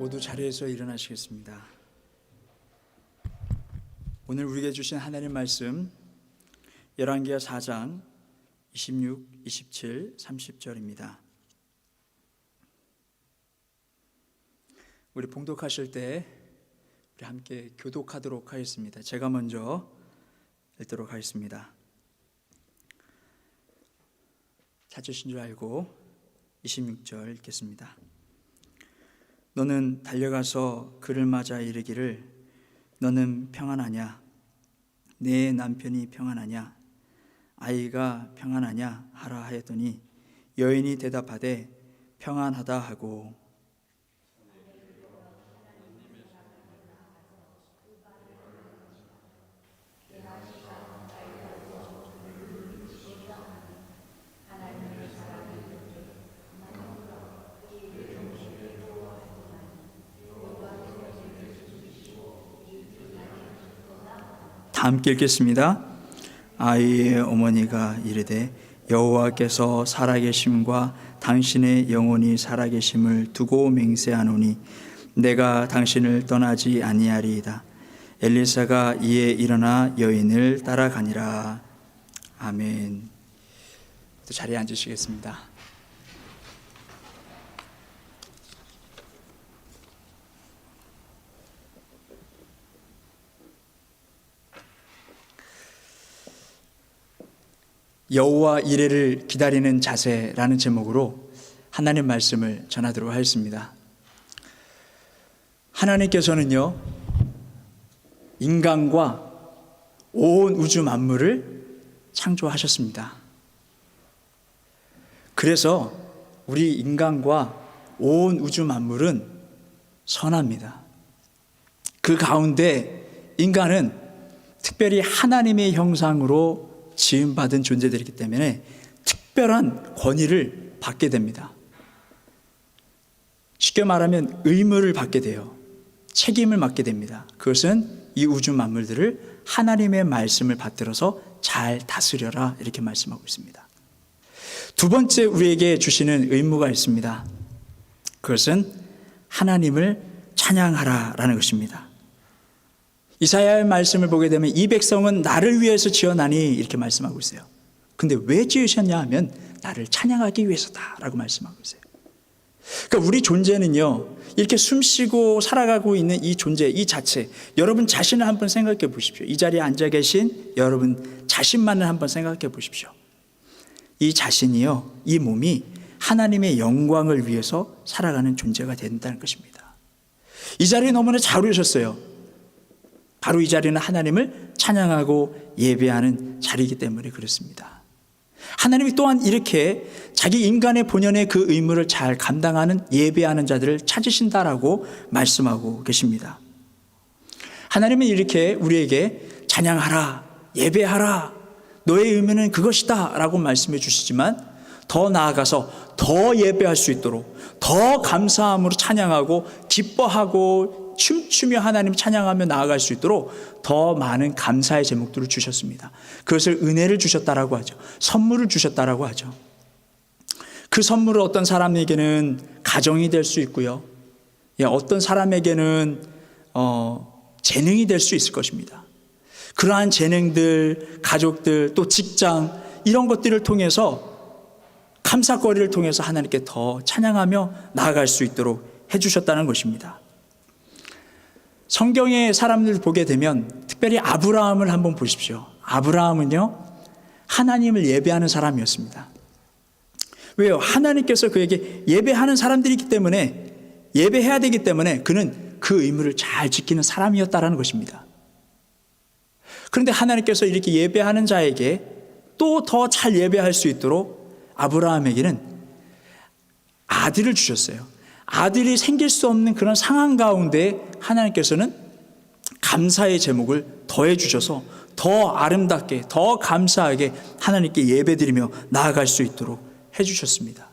모두 자리에서 일어나시겠습니다. 오늘 우리에게 주신 하나님 말씀 열왕기하 4장 26, 27, 30절입니다. 우리 봉독하실 때 우리 함께 교독하도록 하겠습니다. 제가 먼저 읽도록 하겠습니다. 찾으신 줄 알고 26절 읽겠습니다. 너는 달려가서 그를 맞아 이르기를 너는 평안하냐? 내 남편이 평안하냐? 아이가 평안하냐? 하라 하였더니 여인이 대답하되 평안하다 하고 다 함께 읽겠습니다. 아이의 어머니가 이르되 여호와께서 살아계심과 당신의 영혼이 살아계심을 두고 맹세하노니 내가 당신을 떠나지 아니하리이다. 엘리사가 이에 일어나 여인을 따라가니라. 아멘. 또 자리에 앉으시겠습니다. 여호와 이레를 기다리는 자세라는 제목으로 하나님 말씀을 전하도록 하겠습니다. 하나님께서는요, 인간과 온 우주 만물을 창조하셨습니다. 그래서 우리 인간과 온 우주 만물은 선합니다. 그 가운데 인간은 특별히 하나님의 형상으로 지음받은 존재들이기 때문에 특별한 권위를 받게 됩니다. 쉽게 말하면 의무를 받게 돼요. 책임을 맡게 됩니다. 그것은 이 우주 만물들을 하나님의 말씀을 받들어서 잘 다스려라, 이렇게 말씀하고 있습니다. 두 번째 우리에게 주시는 의무가 있습니다. 그것은 하나님을 찬양하라라는 것입니다. 이사야의 말씀을 보게 되면 이 백성은 나를 위해서 지어나니 이렇게 말씀하고 있어요. 근데 왜 지으셨냐 하면 나를 찬양하기 위해서다라고 말씀하고 있어요. 그러니까 우리 존재는요, 이렇게 숨쉬고 살아가고 있는 이 존재, 이 자체, 여러분 자신을 한번 생각해 보십시오. 이 자리에 앉아 계신 여러분 자신만을 한번 생각해 보십시오. 이 자신이요, 이 몸이 하나님의 영광을 위해서 살아가는 존재가 된다는 것입니다. 이 자리에 너무나 잘 오셨어요. 바로 이 자리는 하나님을 찬양하고 예배하는 자리이기 때문에 그렇습니다. 하나님이 또한 이렇게 자기 인간의 본연의 그 의무를 잘 감당하는 예배하는 자들을 찾으신다라고 말씀하고 계십니다. 하나님은 이렇게 우리에게 찬양하라, 예배하라, 너의 의무는 그것이다 라고 말씀해 주시지만 더 나아가서 더 예배할 수 있도록 더 감사함으로 찬양하고 기뻐하고 춤추며 하나님 찬양하며 나아갈 수 있도록 더 많은 감사의 제목들을 주셨습니다. 그것을 은혜를 주셨다라고 하죠. 선물을 주셨다라고 하죠. 그 선물은 어떤 사람에게는 가정이 될 수 있고요. 어떤 사람에게는 재능이 될 수 있을 것입니다. 그러한 재능들, 가족들, 또 직장 이런 것들을 통해서 감사거리를 통해서 하나님께 더 찬양하며 나아갈 수 있도록 해주셨다는 것입니다. 성경의 사람들 보게 되면 특별히 아브라함을 한번 보십시오. 아브라함은요, 하나님을 예배하는 사람이었습니다. 왜요? 하나님께서 그에게 예배하는 사람들이기 때문에, 예배해야 되기 때문에 그는 그 의무를 잘 지키는 사람이었다라는 것입니다. 그런데 하나님께서 이렇게 예배하는 자에게 또 더 잘 예배할 수 있도록 아브라함에게는 아들을 주셨어요. 아들이 생길 수 없는 그런 상황 가운데 하나님께서는 감사의 제목을 더해 주셔서 더 아름답게, 더 감사하게 하나님께 예배드리며 나아갈 수 있도록 해 주셨습니다.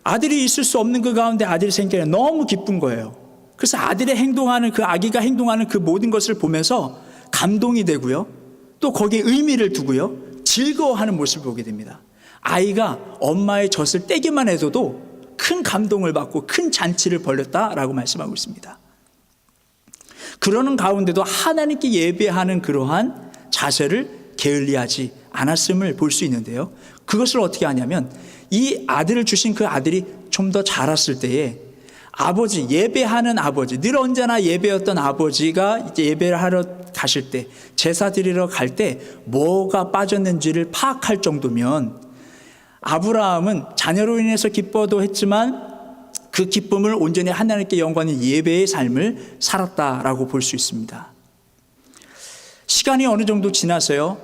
아들이 있을 수 없는 그 가운데 아들이 생기니 너무 기쁜 거예요. 그래서 아들의 행동하는 그 아기가 행동하는 그 모든 것을 보면서 감동이 되고요. 또 거기에 의미를 두고요. 즐거워하는 모습을 보게 됩니다. 아이가 엄마의 젖을 떼기만 해도 큰 감동을 받고 큰 잔치를 벌였다라고 말씀하고 있습니다. 그러는 가운데도 하나님께 예배하는 그러한 자세를 게을리하지 않았음을 볼 수 있는데요. 그것을 어떻게 하냐면 이 아들을 주신 그 아들이 좀 더 자랐을 때에 아버지, 예배하는 아버지, 늘 언제나 예배였던 아버지가 이제 예배를 하러 가실 때, 제사 드리러 갈 때 뭐가 빠졌는지를 파악할 정도면 아브라함은 자녀로 인해서 기뻐도 했지만 그 기쁨을 온전히 하나님께 영광의 예배의 삶을 살았다라고 볼 수 있습니다. 시간이 어느 정도 지나서요,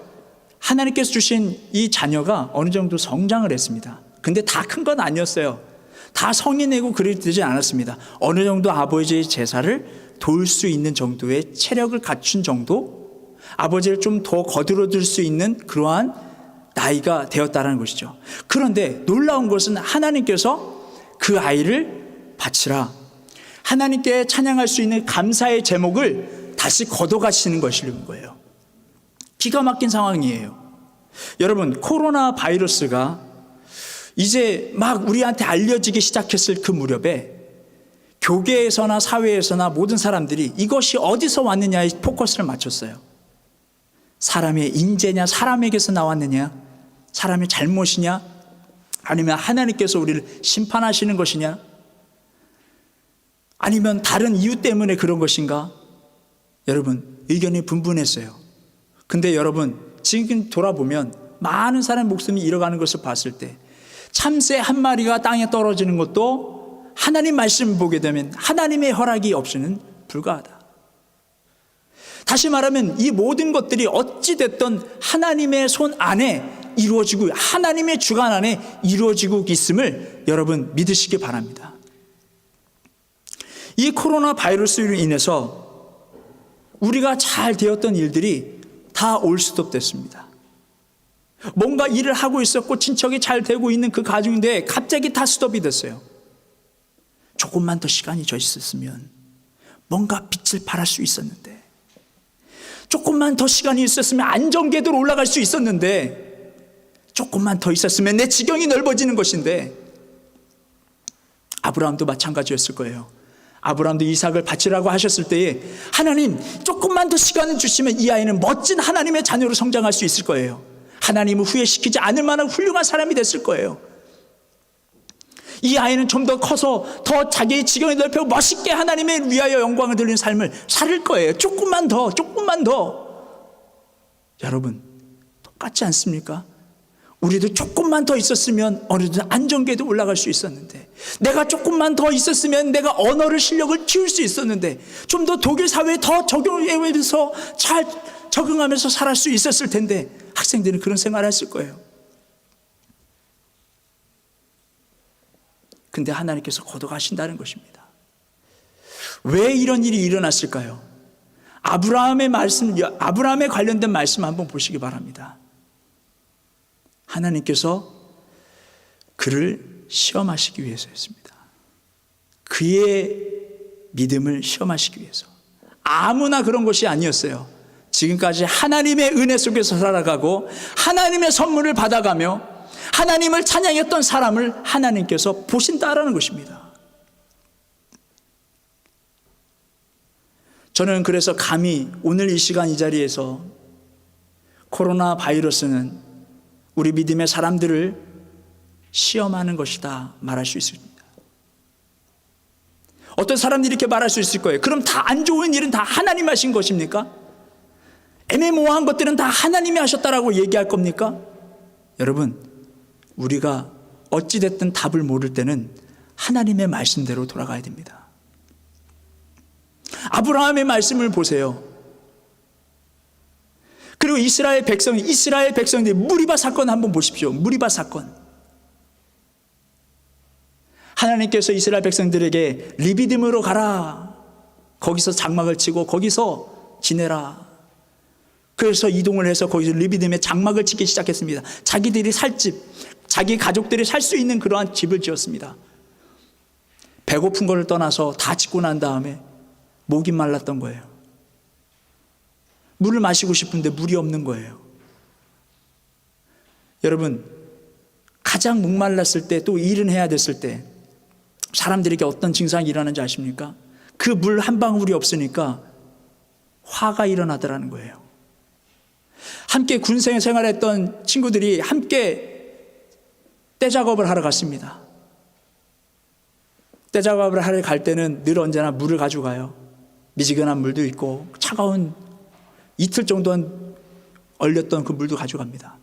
하나님께서 주신 이 자녀가 어느 정도 성장을 했습니다. 근데 다 큰 건 아니었어요. 다 성인이고 그리 되지 않았습니다. 어느 정도 아버지의 제사를 도울 수 있는 정도의 체력을 갖춘 정도, 아버지를 좀 더 거들어줄 수 있는 그러한 나이가 되었다는 것이죠. 그런데 놀라운 것은 하나님께서 그 아이를 바치라, 하나님께 찬양할 수 있는 감사의 제목을 다시 걷어가시는 것인 거예요. 기가 막힌 상황이에요. 여러분, 코로나 바이러스가 이제 막 우리한테 알려지기 시작했을 그 무렵에 교계에서나 사회에서나 모든 사람들이 이것이 어디서 왔느냐에 포커스를 맞췄어요. 사람의 인재냐, 사람에게서 나왔느냐, 사람의 잘못이냐, 아니면 하나님께서 우리를 심판하시는 것이냐, 아니면 다른 이유 때문에 그런 것인가? 여러분, 의견이 분분했어요. 근데 여러분, 지금 돌아보면 많은 사람의 목숨이 잃어가는 것을 봤을 때 참새 한 마리가 땅에 떨어지는 것도 하나님 말씀을 보게 되면 하나님의 허락이 없이는 불가하다. 다시 말하면 이 모든 것들이 어찌됐든 하나님의 손 안에 이루어지고 하나님의 주관 안에 이루어지고 있음을 여러분 믿으시기 바랍니다. 이 코로나 바이러스로 인해서 우리가 잘 되었던 일들이 다 올 스톱 됐습니다. 뭔가 일을 하고 있었고 친척이 잘 되고 있는 그 가정인데 갑자기 다 스톱이 됐어요. 조금만 더 시간이 더 있었으면 뭔가 빛을 발할 수 있었는데, 조금만 더 시간이 있었으면 안전궤도로 올라갈 수 있었는데, 조금만 더 있었으면 내 지경이 넓어지는 것인데, 아브라함도 마찬가지였을 거예요. 아브라함도 이삭을 바치라고 하셨을 때에 하나님 조금만 더 시간을 주시면 이 아이는 멋진 하나님의 자녀로 성장할 수 있을 거예요. 하나님을 후회시키지 않을 만한 훌륭한 사람이 됐을 거예요. 이 아이는 좀 더 커서 더 자기의 지경을 넓혀 멋있게 하나님의 위하여 영광을 돌리는 삶을 살 거예요. 조금만 더, 조금만 더. 여러분, 똑같지 않습니까? 우리도 조금만 더 있었으면 어느덧 안정궤도 올라갈 수 있었는데, 내가 조금만 더 있었으면 내가 언어를 실력을 키울 수 있었는데, 좀 더 독일 사회에 더 적용해서 잘 적응하면서 살아갈 수 있었을 텐데, 학생들은 그런 생활을 했을 거예요. 근데 하나님께서 걷어가신다는 것입니다. 왜 이런 일이 일어났을까요? 아브라함의 관련된 말씀 한번 보시기 바랍니다. 하나님께서 그를 시험하시기 위해서였습니다. 그의 믿음을 시험하시기 위해서. 아무나 그런 것이 아니었어요. 지금까지 하나님의 은혜 속에서 살아가고 하나님의 선물을 받아가며 하나님을 찬양했던 사람을 하나님께서 보신다라는 것입니다. 저는 그래서 감히 오늘 이 시간 이 자리에서 코로나 바이러스는 우리 믿음의 사람들을 시험하는 것이다 말할 수 있습니다. 어떤 사람들이 이렇게 말할 수 있을 거예요. 그럼 다 안 좋은 일은 다 하나님 하신 것입니까? 애매모호한 것들은 다 하나님이 하셨다라고 얘기할 겁니까? 여러분, 우리가 어찌됐든 답을 모를 때는 하나님의 말씀대로 돌아가야 됩니다. 아브라함의 말씀을 보세요. 그리고 이스라엘 백성들이 무리바 사건 한번 보십시오. 무리바 사건. 하나님께서 이스라엘 백성들에게 리비딤으로 가라. 거기서 장막을 치고 거기서 지내라. 그래서 이동을 해서 거기서 리비딤에 장막을 치기 시작했습니다. 자기들이 살 집, 자기 가족들이 살 수 있는 그러한 집을 지었습니다. 배고픈 것을 떠나서 다 짓고 난 다음에 목이 말랐던 거예요. 물을 마시고 싶은데 물이 없는 거예요. 여러분, 가장 목말랐을 때, 또 일은 해야 됐을 때 사람들에게 어떤 증상이 일어나는지 아십니까? 그 물 한 방울이 없으니까 화가 일어나더라는 거예요. 함께 군생 생활했던 친구들이 함께 떼 작업을 하러 갔습니다. 떼 작업을 하러 갈 때는 늘 언제나 물을 가지고 가요. 미지근한 물도 있고 차가운 이틀 정도 얼렸던 그 물도 가져갑니다.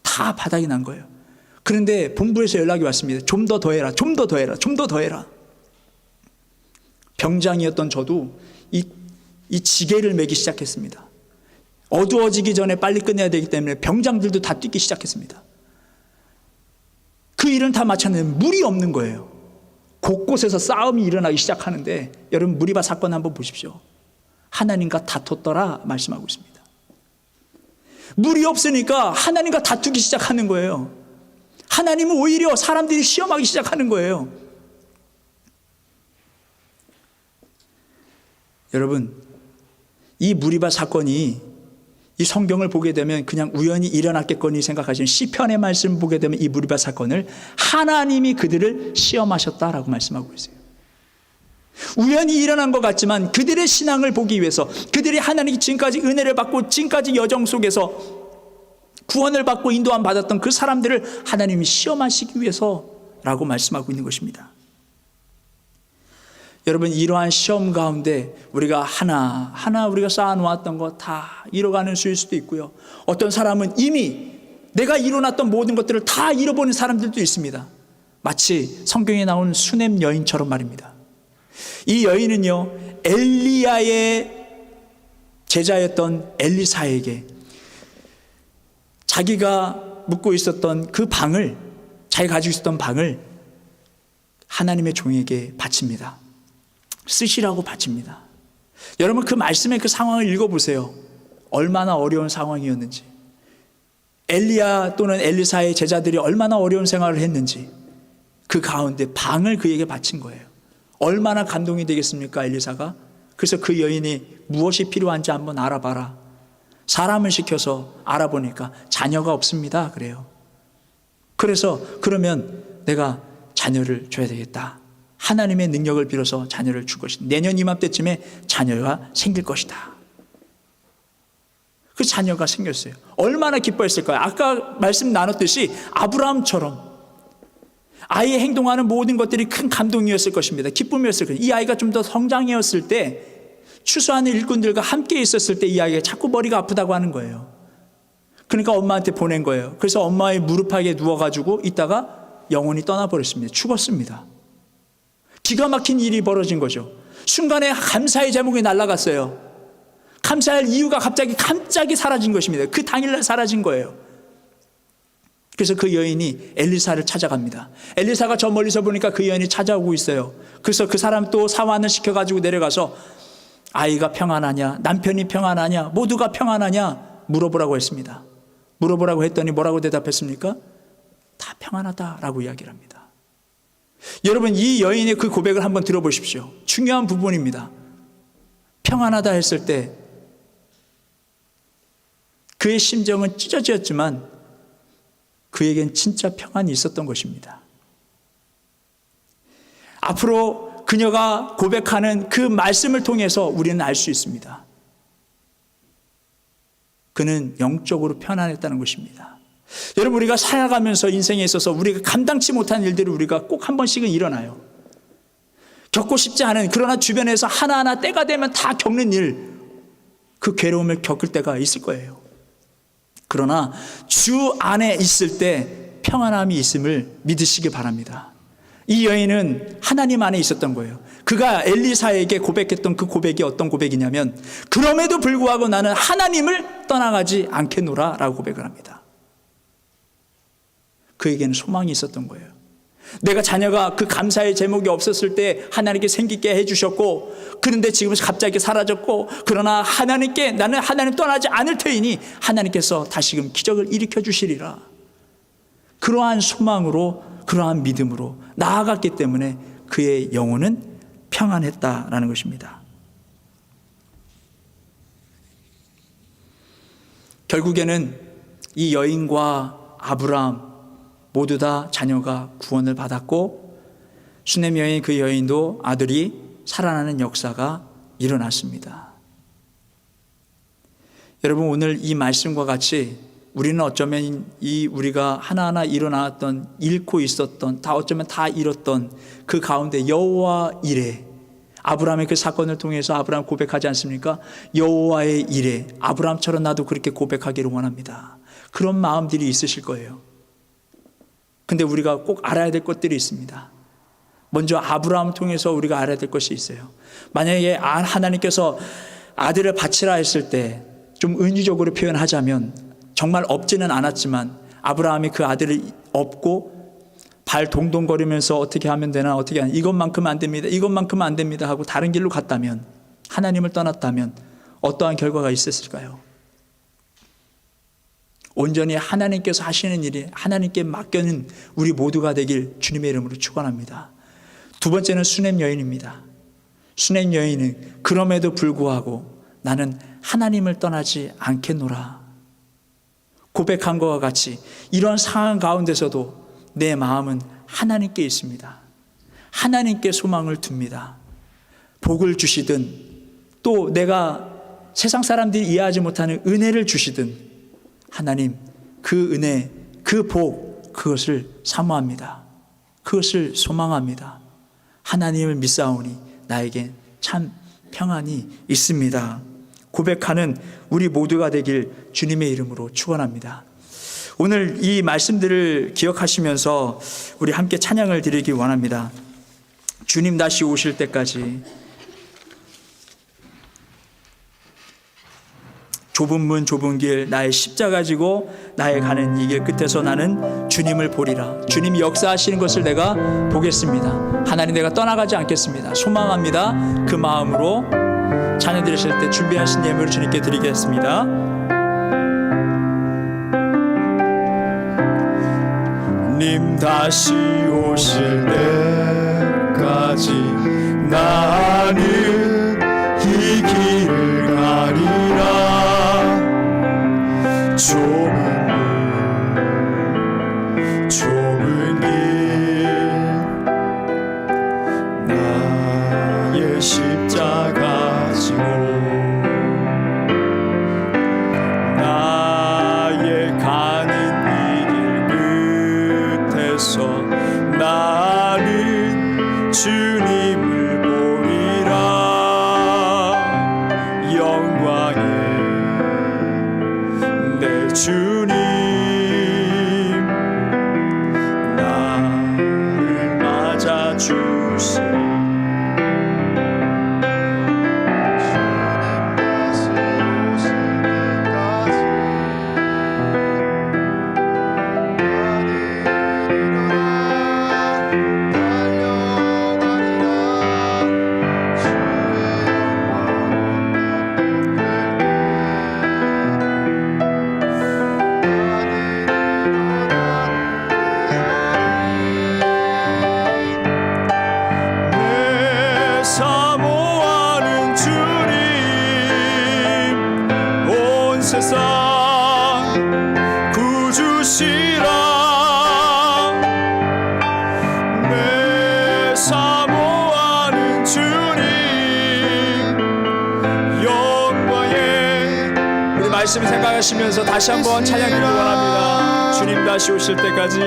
다 바닥이 난 거예요. 그런데 본부에서 연락이 왔습니다. 좀 더 더해라, 좀 더 더해라, 좀 더 더해라. 병장이었던 저도 이 지게를 매기 시작했습니다. 어두워지기 전에 빨리 끝내야 되기 때문에 병장들도 다 뛰기 시작했습니다. 그 일은 다 마쳤는데 물이 없는 거예요. 곳곳에서 싸움이 일어나기 시작하는데 여러분 무리바 사건 한번 보십시오. 하나님과 다퉜더라 말씀하고 있습니다. 물이 없으니까 하나님과 다투기 시작하는 거예요. 하나님은 오히려 사람들이 시험하기 시작하는 거예요. 여러분, 이 무리바 사건이 이 성경을 보게 되면 그냥 우연히 일어났겠거니 생각하시는 시편의 말씀을 보게 되면 이 무리바 사건을 하나님이 그들을 시험하셨다라고 말씀하고 있어요. 우연히 일어난 것 같지만 그들의 신앙을 보기 위해서, 그들이 하나님이 지금까지 은혜를 받고 지금까지 여정 속에서 구원을 받고 인도함 받았던 그 사람들을 하나님이 시험하시기 위해서라고 말씀하고 있는 것입니다. 여러분, 이러한 시험 가운데 우리가 하나하나 우리가 쌓아놓았던 거 다 잃어가는 수일 수도 있고요. 어떤 사람은 이미 내가 이뤄놨던 모든 것들을 다 잃어버린 사람들도 있습니다. 마치 성경에 나온 수넴 여인처럼 말입니다. 이 여인은요, 엘리야의 제자였던 엘리사에게 자기가 묵고 있었던 그 방을, 자기가 가지고 있었던 방을 하나님의 종에게 바칩니다. 쓰시라고 바칩니다. 여러분, 그 말씀의 그 상황을 읽어보세요. 얼마나 어려운 상황이었는지, 엘리야 또는 엘리사의 제자들이 얼마나 어려운 생활을 했는지, 그 가운데 방을 그에게 바친 거예요. 얼마나 감동이 되겠습니까, 엘리사가? 그래서 그 여인이 무엇이 필요한지 한번 알아봐라. 사람을 시켜서 알아보니까 자녀가 없습니다, 그래요. 그래서 그러면 내가 자녀를 줘야 되겠다. 하나님의 능력을 빌어서 자녀를 줄 것이다. 내년 이맘때쯤에 자녀가 생길 것이다. 그 자녀가 생겼어요. 얼마나 기뻐했을까요? 아까 말씀 나눴듯이 아브라함처럼 아이의 행동하는 모든 것들이 큰 감동이었을 것입니다. 기쁨이었을 것입니다. 이 아이가 좀 더 성장해왔을 때, 추수하는 일꾼들과 함께 있었을 때 이 아이가 자꾸 머리가 아프다고 하는 거예요. 그러니까 엄마한테 보낸 거예요. 그래서 엄마의 무릎팍에 누워가지고 있다가 영혼이 떠나버렸습니다. 죽었습니다. 기가 막힌 일이 벌어진 거죠. 순간에 감사의 제목이 날아갔어요. 감사할 이유가 갑자기 사라진 것입니다. 그 당일날 사라진 거예요. 그래서 그 여인이 엘리사를 찾아갑니다. 엘리사가 저 멀리서 보니까 그 여인이 찾아오고 있어요. 그래서 그 사람 또 사환을 시켜가지고 내려가서 아이가 평안하냐, 남편이 평안하냐, 모두가 평안하냐 물어보라고 했습니다. 물어보라고 했더니 뭐라고 대답했습니까? 다 평안하다라고 이야기를 합니다. 여러분, 이 여인의 그 고백을 한번 들어보십시오. 중요한 부분입니다. 평안하다 했을 때 그의 심정은 찢어졌지만 그에겐 진짜 평안이 있었던 것입니다. 앞으로 그녀가 고백하는 그 말씀을 통해서 우리는 알 수 있습니다. 그는 영적으로 편안했다는 것입니다. 여러분, 우리가 살아가면서 인생에 있어서 우리가 감당치 못한 일들이 우리가 꼭 한 번씩은 일어나요. 겪고 싶지 않은, 그러나 주변에서 하나하나 때가 되면 다 겪는 일, 그 괴로움을 겪을 때가 있을 거예요. 그러나 주 안에 있을 때 평안함이 있음을 믿으시기 바랍니다. 이 여인은 하나님 안에 있었던 거예요. 그가 엘리사에게 고백했던 그 고백이 어떤 고백이냐면, 그럼에도 불구하고 나는 하나님을 떠나가지 않겠노라 라고 고백을 합니다. 그에게는 소망이 있었던 거예요. 내가 자녀가 그 감사의 제목이 없었을 때 하나님께 생기게 해주셨고, 그런데 지금 갑자기 사라졌고, 그러나 하나님께 나는 하나님 떠나지 않을 터이니 하나님께서 다시금 기적을 일으켜 주시리라. 그러한 소망으로, 그러한 믿음으로 나아갔기 때문에 그의 영혼은 평안했다라는 것입니다. 결국에는 이 여인과 아브라함 모두 다 자녀가 구원을 받았고, 수넴 여인, 그 여인도 아들이 살아나는 역사가 일어났습니다. 여러분, 오늘 이 말씀과 같이 우리는 어쩌면 우리가 하나하나 일어났던, 잃고 있었던, 다 어쩌면 다 잃었던 그 가운데 여호와 이레, 아브라함의 그 사건을 통해서 아브라함 고백하지 않습니까? 여호와의 이레, 아브라함처럼 나도 그렇게 고백하기를 원합니다. 그런 마음들이 있으실 거예요. 근데 우리가 꼭 알아야 될 것들이 있습니다. 먼저 아브라함 통해서 우리가 알아야 될 것이 있어요. 만약에 하나님께서 아들을 바치라 했을 때 좀 은유적으로 표현하자면 정말 없지는 않았지만 아브라함이 그 아들을 업고 발 동동거리면서 어떻게 하면 되나, 어떻게 하나, 이것만큼은 안 됩니다, 이것만큼은 안 됩니다 하고 다른 길로 갔다면, 하나님을 떠났다면 어떠한 결과가 있었을까요? 온전히 하나님께서 하시는 일이 하나님께 맡겨는 우리 모두가 되길 주님의 이름으로 축원합니다. 두 번째는 수넴 여인입니다. 수넴 여인은 그럼에도 불구하고 나는 하나님을 떠나지 않겠노라 고백한 것과 같이 이런 상황 가운데서도 내 마음은 하나님께 있습니다. 하나님께 소망을 둡니다. 복을 주시든 또 내가 세상 사람들이 이해하지 못하는 은혜를 주시든 하나님, 그 은혜, 그 복, 그것을 사모합니다. 그것을 소망합니다. 하나님을 믿사오니 나에게 참 평안이 있습니다. 고백하는 우리 모두가 되길 주님의 이름으로 축원합니다. 오늘 이 말씀들을 기억하시면서 우리 함께 찬양을 드리기 원합니다. 주님 다시 오실 때까지 좁은 문 좁은 길 나의 십자가 지고 나의 가는 이 길 끝에서 나는 주님을 보리라. 주님이 역사하시는 것을 내가 보겠습니다. 하나님, 내가 떠나가지 않겠습니다. 소망합니다. 그 마음으로 찬양 드리실 때 준비하신 예물을 주님께 드리겠습니다. 님 다시 오실 때까지 나는 이 길을 가리라. 좁은 길 나의 십자가 지고 나의 가는 이 길 끝에서 나는 주님을 보리라. 영광의 내 주님 나를 맞아주시니 세상 구주시라. 내 사모하는 주님 영광의 우리 말씀을 생각하시면서 다시 한번 찬양 드리기 원합니다. 주님 다시 오실 때까지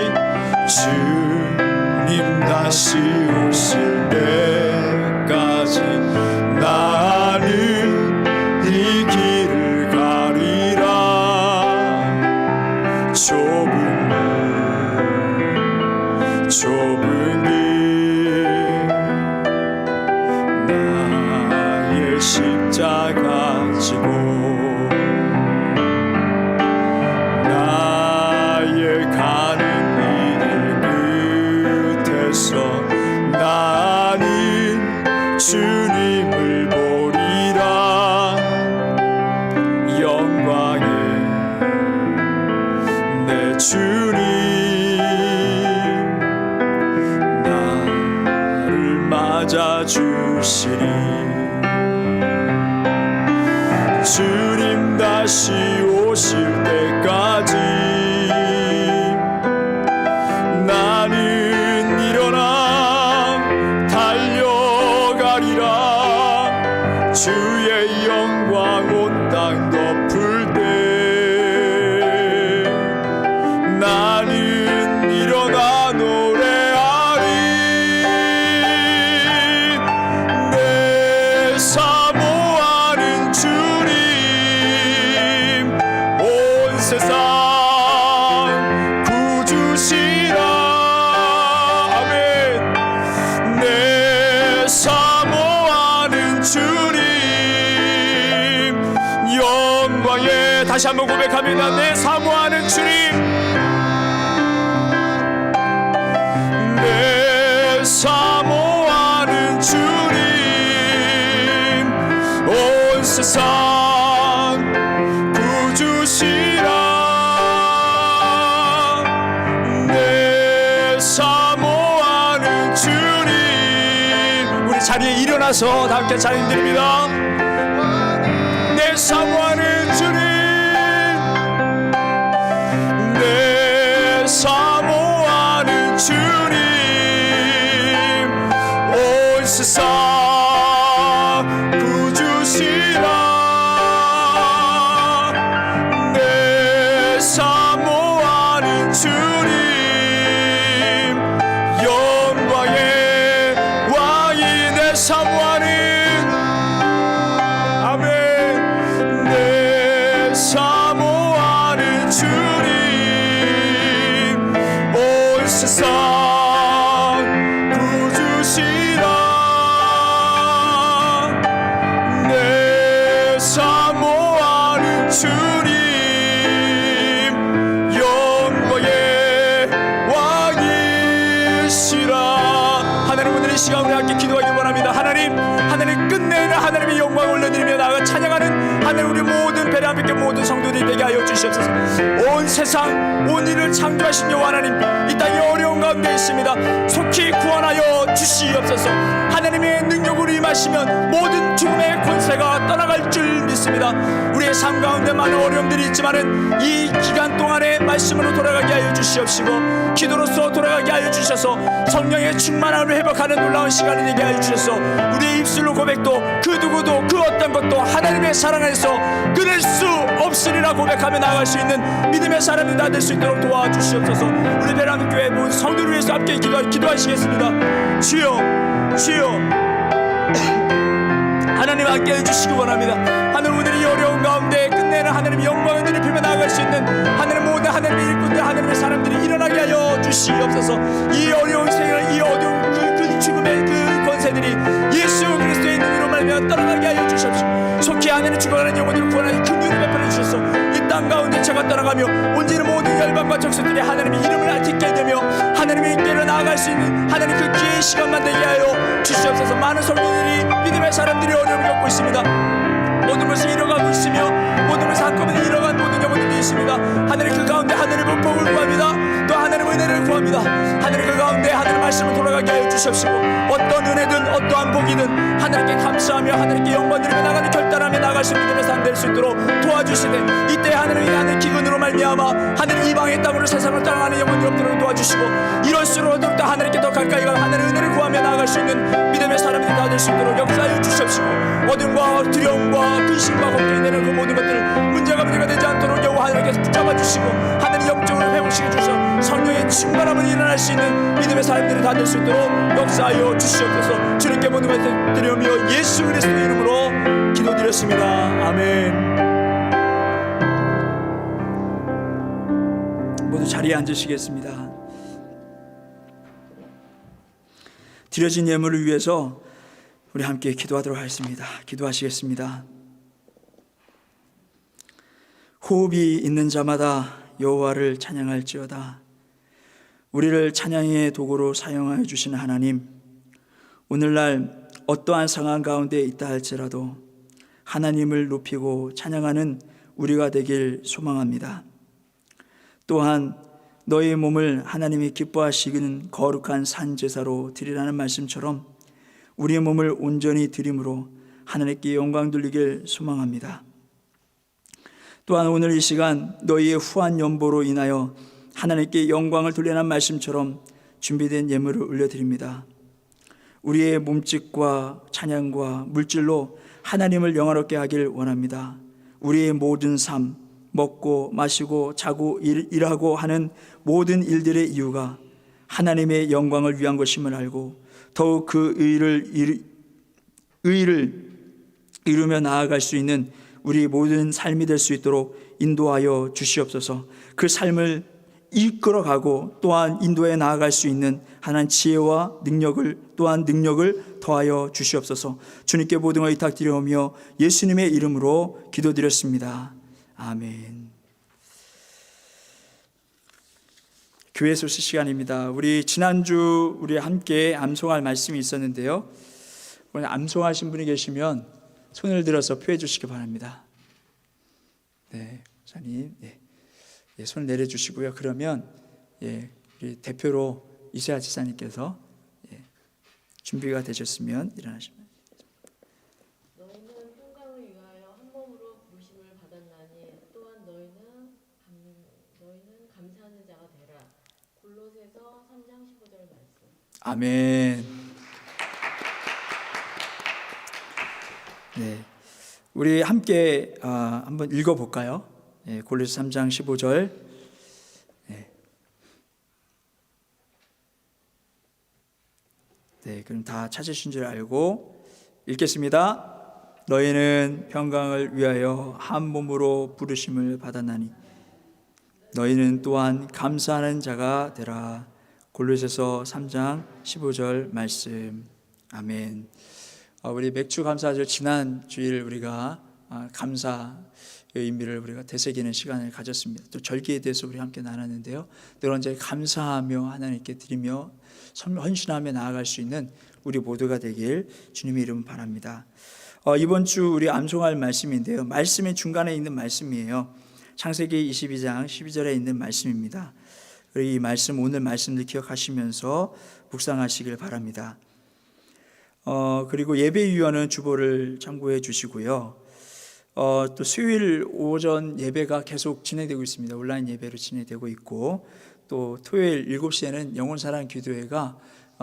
주님 다시 오실 때까지 나는 이 길을 가리라. 좁은 길 나의 십자가 지고 나의 가는 이 길 끝에서 나는 주님을 보리라. 영광의 내 주님 나를 맞아주시리. 주님 다시 오실 때까지 나는 일어나 구주시라. 아멘. 내 사모하는 주님 영광에, 다시 한번 고백합니다. 내 사모하는 주님, 내 사모하는 주님, 온 세상 구주시라. 내 사모하는 주님. 우리 자리에 일어나서 다 함께 찬양 드립니다. 내 사모하는 주님, 내 사모하는 주님, 온 세상 구주시라. 내 사모하는 주님, 영광의 왕이 내 사모하는, 아멘. 내 사모하는 주님, 온 세상 구주시라. 내 사모하는 주님, 영광의 왕이시라. 하나님, 오늘 이 시간 우리 함께 기도하기 원합니다. 하나님 끝내는 하나님의 영광을 올려드리며 나아가 찬양하는 하나님, 우리 모든 베레아빛교 모든 성도들이 되게 하여 주시옵소서. 온 세상 온 일을 창조하신 여호와 하나님, 이 땅이 어려운 가운데 있습니다. 속히 구원하여 주시옵소서. 하나님의 능력으로 임하시면 모든 죽음의 권세가 떠나갈 줄 믿습니다. 우리의 삶 가운데 많은 어려움들이 있지만은 이 기간 동안에 말씀으로 돌아가게 하여 주시옵시고, 기도로서 돌아가게 하여 주셔서 성령의 충만함을 회복하는 놀라운 시간이 되게 하여 주셔서 우리의 입술로 고백도 그 누구도 그 어떤 것도 하나님의 사랑 안에서 끊을 수 없으리라 고백하며 나아갈 수 있는 믿음의 사람이 다 될 수 있도록 도와주시옵소서. 우리 베레아빛 교회 모든 성도를 위해서 함께 기도하시겠습니다. 주여, 주여, 하나님 함께 해주시기 원합니다. 하나님, 오늘 이 어려운 가운데 끝내는 하나님의 영광을 드리며 나아갈 수 있는 하나님 모든 하나님의 일꾼들, 하나님의 사람들이 일어나게 하여 주시옵소서. 이 어려운 세계를, 이 어두운 그 죽음의 그 권세들이 예수 그리스도의 능력으로 말미암아 떠나가게 하여 주시옵소서. 속히 하나님 죽어가는 영혼들을 구원하는 긍휼을 베풀어 주셔서 이 땅 가운데 제가 떠나가며 온전히 모든 열방과 족속들이 하나님의 이름을 알게 되며 하나님의 인께로 나아갈 수 있는 하나님 그 기회의 시간만 되게 하여 주시옵소서. 많은 성도들이, 믿음의 사람들이 어려움을 겪고 있습니다. 모든 것을 잃어가고 있으며 모든 것을 한꺼번에 잃어간 모든 영혼들이 있습니다. 하나님 그 가운데 하나님의 복을 구합니다. 또 하나님의 은혜를 구합니다. 하나님 그 가운데 하나님의 말씀을 돌아가게 하여 주시옵시고, 어떤 은혜든 어떠한 복이든 하나님께 감사하며 하나님께 영광 드리며 나가는 결단하며 나갈 수 있는 믿음의 삶 될 수 있도록 도와주시되, 이때 하나님이 하늘 기근으로 말미암아 하늘 이방의 땅으로 세상을 떠나가는 영혼이 없도록 도와주시고, 이럴수록 더욱더 하나님께 더 가까이 가 하나님의 은혜를 구하며 나아갈 수 있는 믿음의 사람들이 다 될 수 있도록 역사하여 주시옵시고, 어둠과 두려움과 근심과 걱정이 되는 그 모든 것들을 문제가 되지 않도록 여호와 하나님께서 붙잡아 주시고 하나님 영적으로 회복시켜 주셔서 성령의 충만함을 일어날 수 있는 믿음의 사람들이 다 될 수 있도록 역사하여 주시옵소서. 주님께 모든 것을 드리며 예수 그리스도의 이름으로 기도드렸습니다. 아멘. 모두 자리에 앉으시겠습니다. 드려진 예물을 위해서 우리 함께 기도하도록 하겠습니다. 기도하시겠습니다. 호흡이 있는 자마다 여호와를 찬양할지어다. 우리를 찬양의 도구로 사용하여 주시는 하나님, 오늘날 어떠한 상황 가운데 있다 할지라도 하나님을 높이고 찬양하는 우리가 되길 소망합니다. 또한 너희 몸을 하나님이 기뻐하시기는 거룩한 산제사로 드리라는 말씀처럼 우리의 몸을 온전히 드림으로 하나님께 영광 돌리길 소망합니다. 또한 오늘 이 시간 너희의 후한 연보로 인하여 하나님께 영광을 돌리라는 말씀처럼 준비된 예물을 올려드립니다. 우리의 몸짓과 찬양과 물질로 하나님을 영화롭게 하길 원합니다. 우리의 모든 삶, 먹고 마시고 자고 일하고 하는 모든 일들의 이유가 하나님의 영광을 위한 것임을 알고 더욱 그 의를 이루며 나아갈 수 있는 우리 모든 삶이 될 수 있도록 인도하여 주시옵소서. 그 삶을 이끌어가고 또한 인도해 나아갈 수 있는 하나님 지혜와 능력을 더하여 주시옵소서. 주님께 모든 걸 의탁드리오며 예수님의 이름으로 기도드렸습니다. 아멘. 교회 소식 시간입니다. 우리 지난주 우리 함께 암송할 말씀이 있었는데요. 오늘 암송하신 분이 계시면 손을 들어서 표해 주시기 바랍니다. 네, 목사님, 네, 손을 내려주시고요. 그러면 우리 대표로 이세아 지사님께서 준비가 되셨으면 일어나시면. 너희는 평강을 위하여 한 몸으로 부르심을 받았나니 또한 너희는 감사하는 자가 되라. 골로새서 3장 15절 말씀. 아멘. 네, 우리 함께 한번 읽어볼까요? 골로새 3장 15절. 네, 그럼 다 찾으신 줄 알고 읽겠습니다. 너희는 평강을 위하여 한 몸으로 부르심을 받았나니 너희는 또한 감사하는 자가 되라. 골로새서 3장 15절 말씀. 아멘. 우리 맥주 감사절 지난 주일 우리가 감사의 의미를 우리가 되새기는 시간을 가졌습니다. 또 절기에 대해서 우리 함께 나눴는데요. 늘 언제 감사하며 하나님께 드리며 헌신하며 나아갈 수 있는 우리 모두가 되길 주님의 이름 바랍니다. 이번 주 우리 암송할 말씀인데요. 말씀의 중간에 있는 말씀이에요. 창세기 22장 12절에 있는 말씀입니다. 이 말씀, 오늘 말씀을 기억하시면서 묵상하시길 바랍니다. 그리고 예배 유언은 주보를 참고해 주시고요. 또 수요일 오전 예배가 계속 진행되고 있습니다. 온라인 예배로 진행되고 있고, 또 토요일 7시에는 영혼사랑 기도회가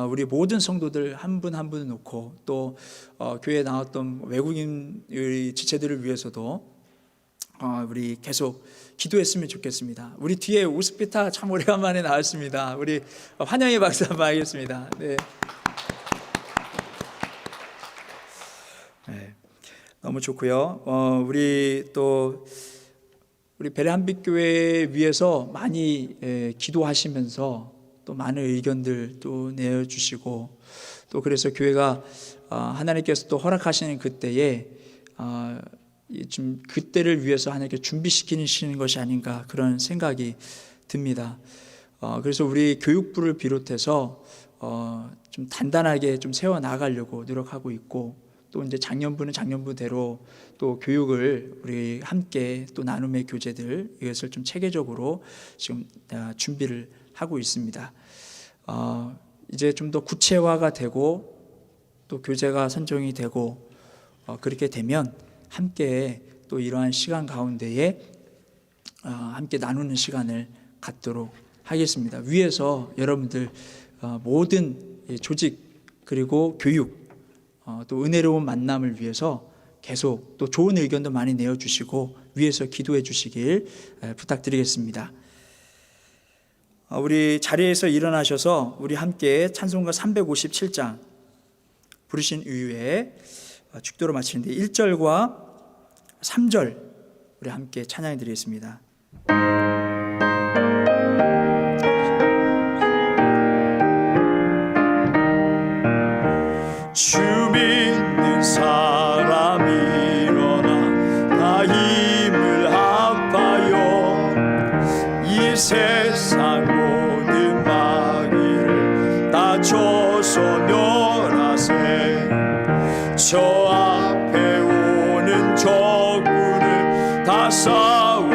우리 모든 성도들 한 분 한 분 놓고, 또 교회에 나왔던 외국인 지체들을 위해서도 우리 계속 기도했으면 좋겠습니다. 우리 뒤에 우스피타 참 오래간만에 나왔습니다. 우리 환영의 박수 한번 하겠습니다. 네. 네, 너무 좋고요. 우리 베레한빛교회 위해서 많이 기도하시면서 또 많은 의견들 또 내어주시고, 또 그래서 교회가 하나님께서 또 허락하시는 그때에 좀 그때를 위해서 하나님께 준비시키시는 것이 아닌가 그런 생각이 듭니다. 그래서 우리 교육부를 비롯해서 좀 단단하게 좀 세워 나가려고 노력하고 있고, 또 이제 작년부는 작년부대로 또 교육을 우리 함께 또 나눔의 교재들 이것을 좀 체계적으로 지금 준비를 하고 있습니다. 이제 좀 더 구체화가 되고 또 교재가 선정이 되고 그렇게 되면 함께 또 이러한 시간 가운데에 함께 나누는 시간을 갖도록 하겠습니다. 위에서 여러분들 모든 조직 그리고 교육 또 은혜로운 만남을 위해서 계속 또 좋은 의견도 많이 내어주시고 위에서 기도해 주시길 부탁드리겠습니다. 우리 자리에서 일어나셔서 우리 함께 찬송가 357장 부르신 이후에 축도로 마치는데 1절과 3절 우리 함께 찬양해 드리겠습니다. 주 믿는 사람이 일어나 다 힘을 합하여 이 세상 모든 마귀를 다 쳐서 멸하세. 저 앞에 오는 적군을 다 싸워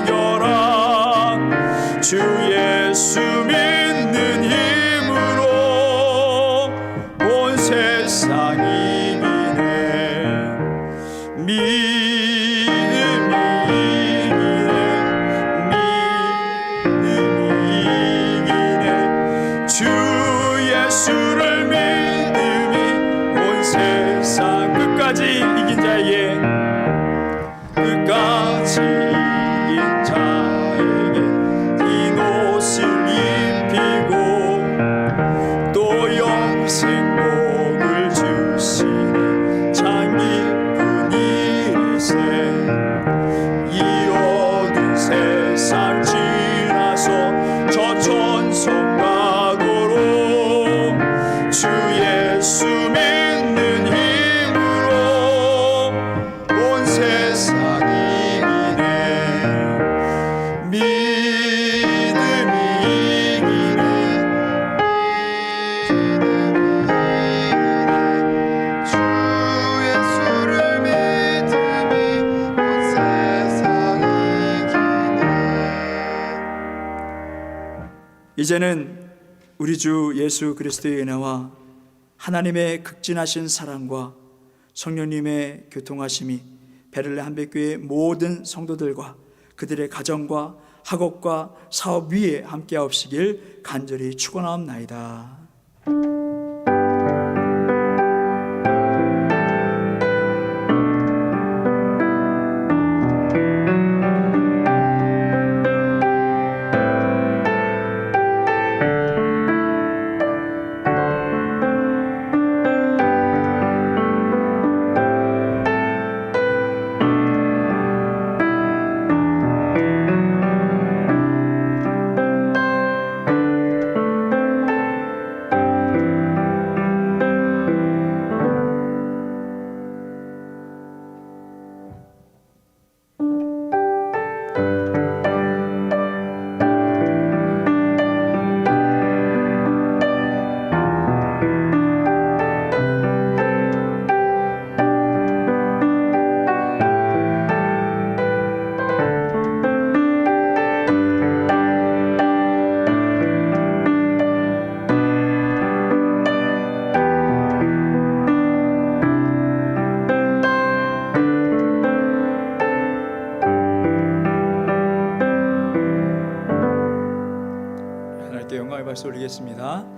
이겨라. 주 예수 믿는 힘으로 온 세상 이기네. 믿음이 이기네. 주 예수를 믿음이 온 세상 끝까지 이긴 자에게, 끝까지 이긴 자에게 이 옷을 입히고 또 영생 복을 주시니 참 기쁜 일이세. 이 어두운 세상 지나서 이제는 우리 주 예수 그리스도의 은혜와 하나님의 극진하신 사랑과 성령님의 교통하심이 베를레 한백교회 모든 성도들과 그들의 가정과 학업과 사업 위에 함께하옵시길 간절히 축원하옵나이다. 하나님께 영광의 박수 올리겠습니다.